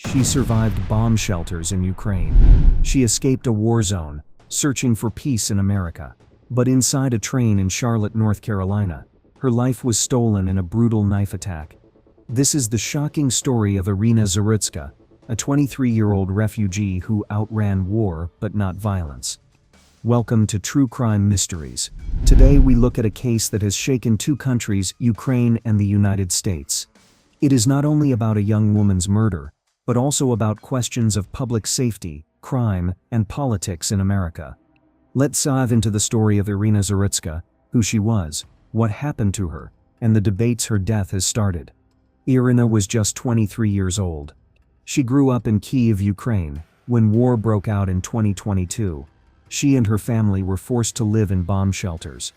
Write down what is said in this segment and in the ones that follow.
She survived bomb shelters in Ukraine. She escaped a war zone, searching for peace in America. But inside a train in Charlotte, North Carolina, her life was stolen in a brutal knife attack. This is the shocking story of Iryna Zarutska, a 23-year-old refugee who outran war but not violence. Welcome to True Crime Mysteries. Today we look at a case that has shaken two countries, Ukraine and the United States. It is not only about a young woman's murder, but also about questions of public safety, crime, and politics in America. Let's dive into the story of Iryna Zarutska, who she was, what happened to her, and the debates her death has started. Iryna was just 23 years old. She grew up in Kyiv, Ukraine, when war broke out in 2022. She and her family were forced to live in bomb shelters.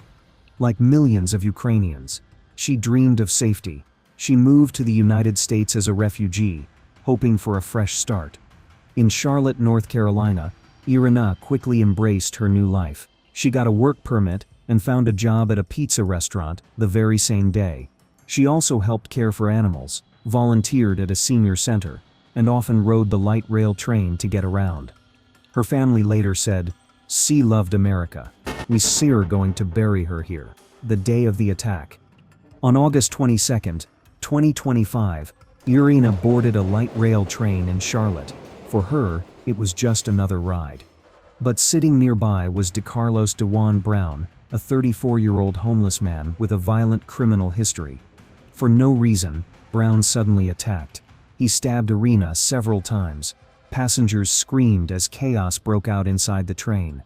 Like millions of Ukrainians, she dreamed of safety. She moved to the United States as a refugee, hoping for a fresh start. In Charlotte, North Carolina, Iryna quickly embraced her new life. She got a work permit and found a job at a pizza restaurant the very same day. She also helped care for animals, volunteered at a senior center, and often rode the light rail train to get around. Her family later said, "She loved America. We see her going to bury her here." The day of the attack. On August 22, 2025, Iryna boarded a light rail train in Charlotte. For her, it was just another ride. But sitting nearby was Decarlos Brown, a 34-year-old homeless man with a violent criminal history. For no reason, Brown suddenly attacked. He stabbed Iryna several times. Passengers screamed as chaos broke out inside the train.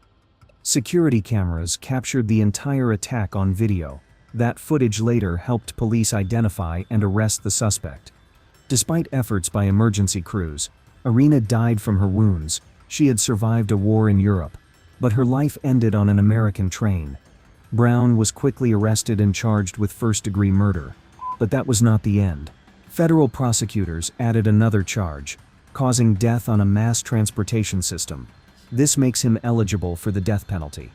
Security cameras captured the entire attack on video. That footage later helped police identify and arrest the suspect. Despite efforts by emergency crews, Iryna died from her wounds. She had survived a war in Europe, but her life ended on an American train. Brown was quickly arrested and charged with first-degree murder. But that was not the end. Federal prosecutors added another charge, causing death on a mass transportation system. This makes him eligible for the death penalty.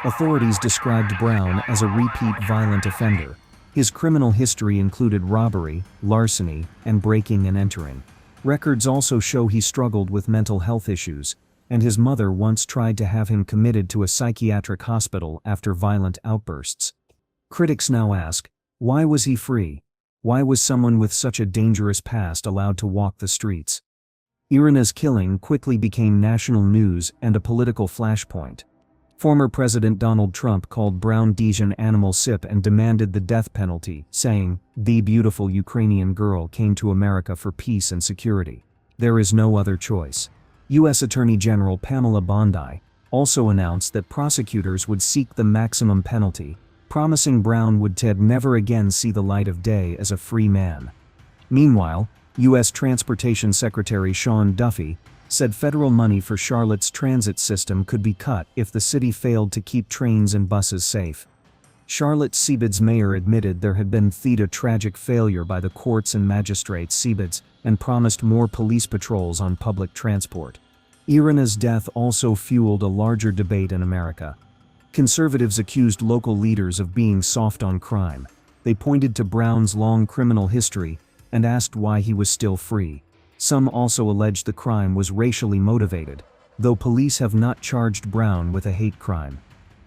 Authorities described Brown as a repeat violent offender. His criminal history included robbery, larceny, and breaking and entering. Records also show he struggled with mental health issues, and his mother once tried to have him committed to a psychiatric hospital after violent outbursts. Critics now ask, why was he free? Why was someone with such a dangerous past allowed to walk the streets? Iryna's killing quickly became national news and a political flashpoint. Former President Donald Trump called Brown an animal sip and demanded the death penalty, saying, "The beautiful Ukrainian girl came to America for peace and security. There is no other choice." U.S. Attorney General Pamela Bondi also announced that prosecutors would seek the maximum penalty, promising Brown would never again see the light of day as a free man. Meanwhile, U.S. Transportation Secretary Sean Duffy said federal money for Charlotte's transit system could be cut if the city failed to keep trains and buses safe. Charlotte Seabed's mayor admitted there had been a tragic failure by the courts and magistrates Seabed's and promised more police patrols on public transport. Iryna's death also fueled a larger debate in America. Conservatives accused local leaders of being soft on crime. They pointed to Brown's long criminal history and asked why he was still free. Some also alleged the crime was racially motivated, though police have not charged Brown with a hate crime.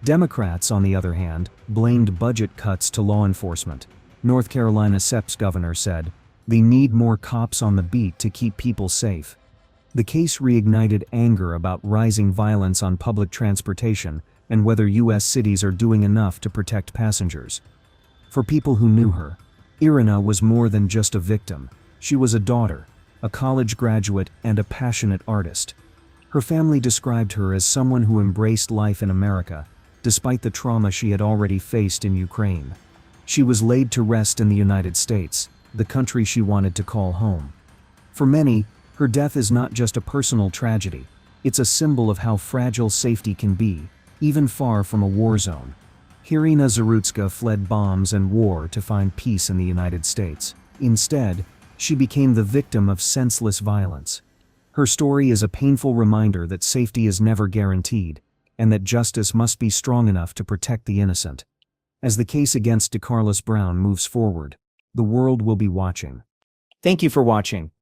Democrats, on the other hand, blamed budget cuts to law enforcement. North Carolina SEP's governor said, "They need more cops on the beat to keep people safe." The case reignited anger about rising violence on public transportation and whether U.S. cities are doing enough to protect passengers. For people who knew her, Iryna was more than just a victim. She was a daughter, a college graduate, and a passionate artist. Her family described her as someone who embraced life in America, despite the trauma she had already faced in Ukraine. She was laid to rest in the United States, the country she wanted to call home. For many, her death is not just a personal tragedy, it's a symbol of how fragile safety can be, even far from a war zone. Iryna Zarutska fled bombs and war to find peace in the United States. Instead, she became the victim of senseless violence. Her story is a painful reminder that safety is never guaranteed, and that justice must be strong enough to protect the innocent. As the case against Decarlos Brown moves forward, the world will be watching. Thank you for watching.